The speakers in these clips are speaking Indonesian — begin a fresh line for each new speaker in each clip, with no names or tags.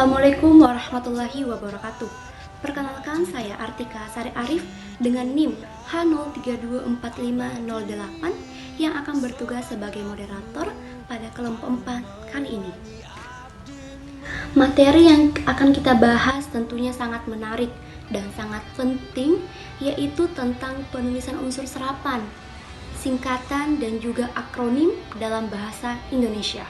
Assalamualaikum warahmatullahi wabarakatuh. Perkenalkan, saya Artika Sari Arif dengan NIM H03245008 yang akan bertugas sebagai moderator pada kelompok 4 kali ini. Materi yang akan kita bahas tentunya sangat menarik dan sangat penting, yaitu tentang penulisan unsur serapan, singkatan dan juga akronim dalam bahasa Indonesia.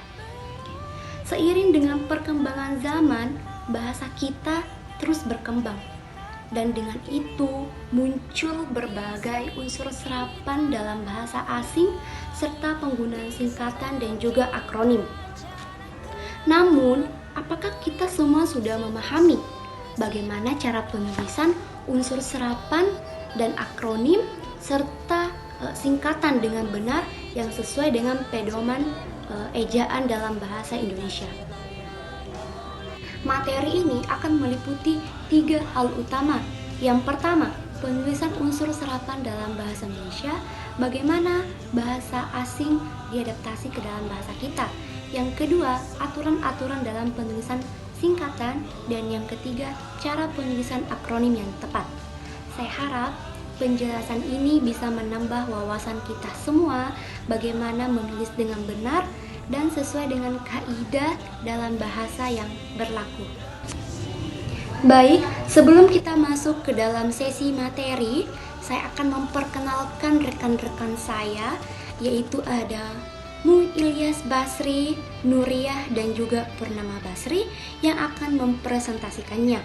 Seiring dengan perkembangan zaman, bahasa kita terus berkembang, dan dengan itu muncul berbagai unsur serapan dalam bahasa asing serta penggunaan singkatan dan juga akronim. Namun, apakah kita semua sudah memahami bagaimana cara penulisan unsur serapan dan akronim serta singkatan dengan benar yang sesuai dengan pedoman ejaan dalam bahasa Indonesia? Materi ini akan meliputi 3 hal utama. Yang pertama, penulisan unsur serapan dalam bahasa Indonesia, bagaimana bahasa asing diadaptasi ke dalam bahasa kita. Yang kedua, aturan-aturan dalam penulisan singkatan, dan yang ketiga, cara penulisan akronim yang tepat. Saya harap penjelasan ini bisa menambah wawasan kita semua bagaimana menulis dengan benar dan sesuai dengan kaidah dalam bahasa yang berlaku. Baik, sebelum kita masuk ke dalam sesi materi, saya akan memperkenalkan rekan-rekan saya, yaitu ada Mu Ilyas Basri, Nuriyah, dan juga Purnama Basri yang akan mempresentasikannya.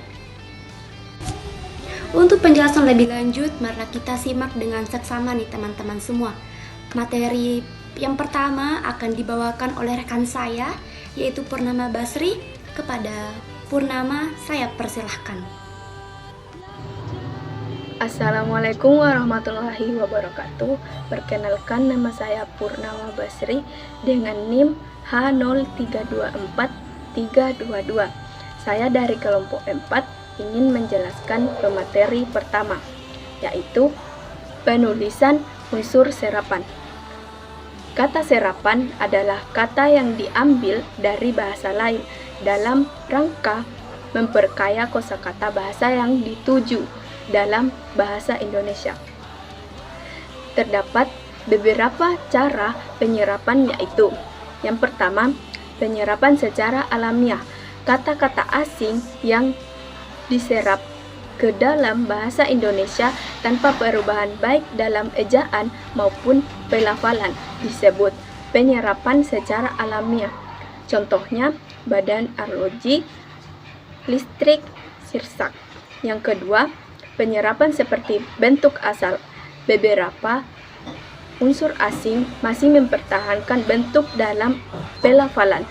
Untuk penjelasan lebih lanjut, mari kita simak dengan seksama nih teman-teman semua. Materi yang pertama akan dibawakan oleh rekan saya, yaitu Purnama Basri. Kepada Purnama, saya persilahkan.
Assalamualaikum warahmatullahi wabarakatuh. Perkenalkan, nama saya Purnama Basri dengan NIM H032432. Saya dari kelompok 4 ingin menjelaskan pemateri pertama, yaitu penulisan unsur serapan. Kata serapan adalah kata yang diambil dari bahasa lain dalam rangka memperkaya kosakata bahasa yang dituju dalam bahasa Indonesia. Terdapat beberapa cara penyerapan, yaitu yang pertama, penyerapan secara alamiah. Kata-kata asing yang diserap ke dalam bahasa Indonesia tanpa perubahan baik dalam ejaan maupun pelafalan disebut penyerapan secara alamiah. Contohnya, badan arloji, listrik, sirsak. Yang kedua, penyerapan seperti bentuk asal. Beberapa unsur asing masih mempertahankan bentuk dalam pelafalan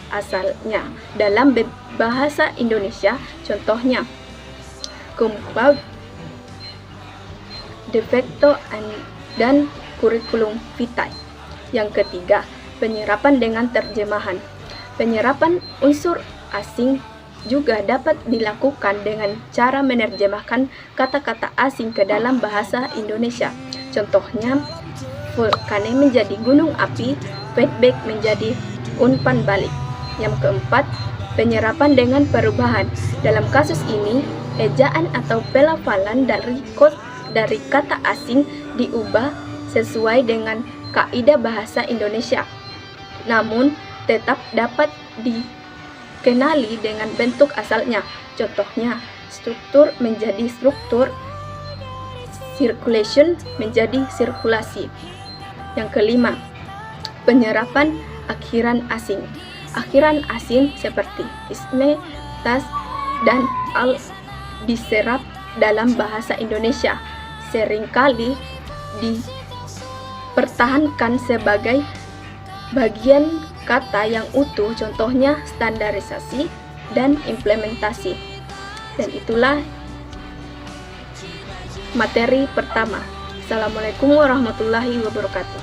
asalnya dalam bahasa Indonesia. Contohnya, compound, de facto, dan kurikulum vitae. Yang ketiga, penyerapan dengan terjemahan. Penyerapan unsur asing juga dapat dilakukan dengan cara menerjemahkan kata-kata asing ke dalam bahasa Indonesia. Contohnya, vulkane menjadi gunung api, feedback menjadi umpan balik. Yang keempat, penyerapan dengan perubahan. Dalam kasus ini, ejaan atau pelafalan dari kata asing diubah sesuai dengan kaidah bahasa Indonesia, namun tetap dapat dikenali dengan bentuk asalnya. Contohnya, struktur menjadi struktur, circulation menjadi sirkulasi. Yang kelima, penyerapan akhiran asing. Akhiran asing seperti isme, tas, dan al diserap dalam bahasa Indonesia, seringkali dipertahankan sebagai bagian kata yang utuh. Contohnya, standarisasi dan implementasi. Dan itulah materi pertama. Assalamualaikum warahmatullahi wabarakatuh.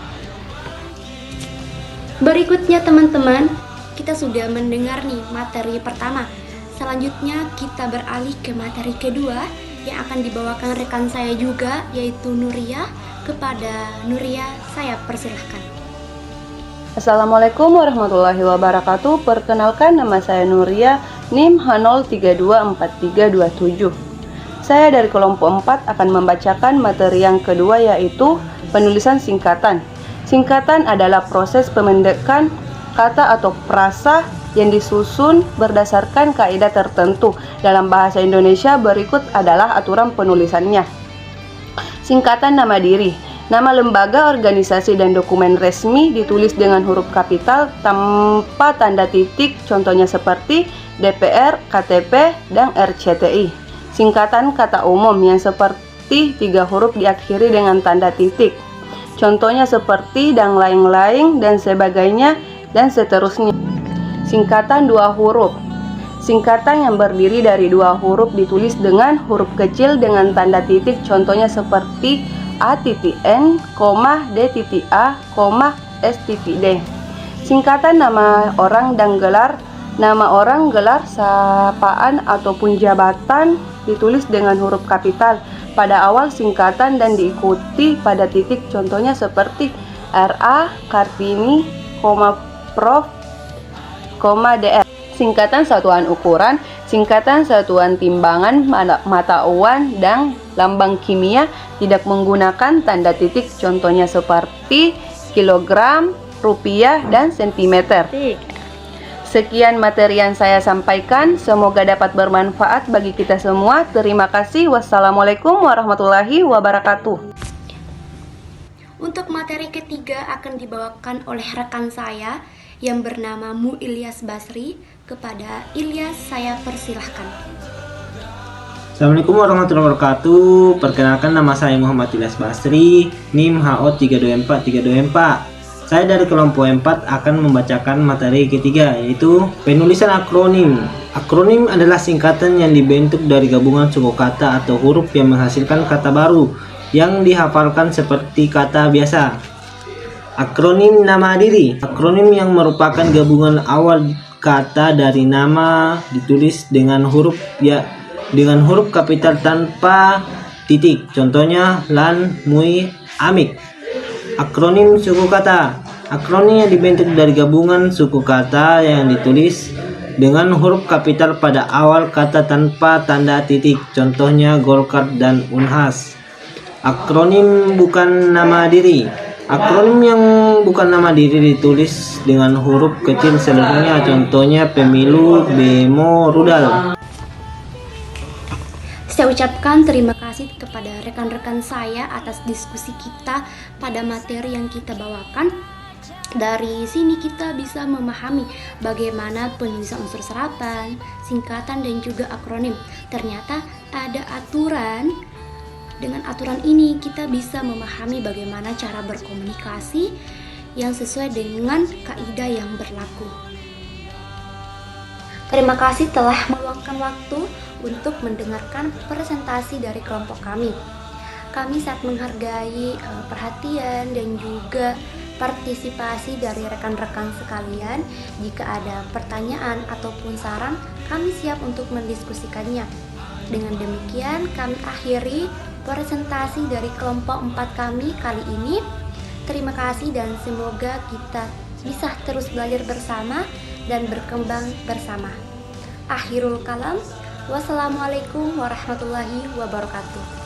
Berikutnya teman-teman, kita sudah mendengar nih materi pertama. Selanjutnya kita beralih ke materi kedua yang akan dibawakan rekan saya juga, yaitu Nuriyah. Kepada Nuriyah, saya persilahkan.
Assalamualaikum warahmatullahi wabarakatuh. Perkenalkan, nama saya Nuriyah NIM H0324327. Saya dari kelompok 4 akan membacakan materi yang kedua, yaitu penulisan singkatan. Singkatan adalah proses pemendekan kata atau frasa yang disusun berdasarkan kaidah tertentu. Dalam bahasa Indonesia berikut adalah aturan penulisannya. Singkatan nama diri. Nama lembaga, organisasi, dan dokumen resmi ditulis dengan huruf kapital tanpa tanda titik, contohnya seperti DPR, KTP, dan RCTI. Singkatan kata umum yang seperti 3 huruf diakhiri dengan tanda titik, contohnya seperti dan lain-lain dan sebagainya dan seterusnya. Singkatan 2 huruf. Singkatan yang berdiri dari 2 huruf ditulis dengan huruf kecil dengan tanda titik, contohnya seperti A.N, D.A, S.D. Singkatan nama orang dan gelar. Nama orang, gelar, sapaan ataupun jabatan ditulis dengan huruf kapital pada awal singkatan dan diikuti pada titik, contohnya seperti R.A, Kartini, Prof, Dr. Singkatan satuan ukuran. Singkatan satuan timbangan, mata uang, dan lambang kimia tidak menggunakan tanda titik, contohnya seperti kilogram, rupiah, dan sentimeter. Sekian materi yang saya sampaikan, semoga dapat bermanfaat bagi kita semua. Terima kasih. Wassalamualaikum warahmatullahi wabarakatuh.
Untuk materi ketiga akan dibawakan oleh rekan saya yang bernama Mu Ilyas Basri. Kepada Ilyas saya persilahkan.
Assalamualaikum warahmatullahi wabarakatuh. Perkenalkan, nama saya Muhammad Ilyas Basri, NIM HO324324. Saya dari kelompok 4 akan membacakan materi ketiga, yaitu penulisan akronim. Akronim adalah singkatan yang dibentuk dari gabungan suku kata atau huruf yang menghasilkan kata baru yang dihafalkan seperti kata biasa. Akronim nama diri. Akronim yang merupakan gabungan awal kata dari nama ditulis dengan huruf kapital tanpa titik, contohnya lan, mui, amik. Akronim suku kata. Akronim yang dibentuk dari gabungan suku kata yang ditulis dengan huruf kapital pada awal kata tanpa tanda titik, contohnya Golkar dan Unhas. Akronim bukan nama diri. Akronim yang bukan nama diri ditulis dengan huruf kecil seluruhnya, contohnya pemilu, bemo, rudal.
Saya ucapkan terima kasih kepada rekan-rekan saya atas diskusi kita pada materi yang kita bawakan. Dari sini kita bisa memahami bagaimana penulisan unsur serapan, singkatan, dan juga akronim. Ternyata ada aturan. Dengan aturan ini kita bisa memahami bagaimana cara berkomunikasi yang sesuai dengan kaidah yang berlaku. Terima kasih telah meluangkan waktu untuk mendengarkan presentasi dari kelompok kami. Kami sangat menghargai perhatian dan juga partisipasi dari rekan-rekan sekalian. Jika ada pertanyaan ataupun saran, kami siap untuk mendiskusikannya. Dengan demikian kami akhiri presentasi dari kelompok 4 kami kali ini. Terima kasih dan semoga kita bisa terus belajar bersama dan berkembang bersama. Akhirul kalam. Wassalamualaikum warahmatullahi wabarakatuh.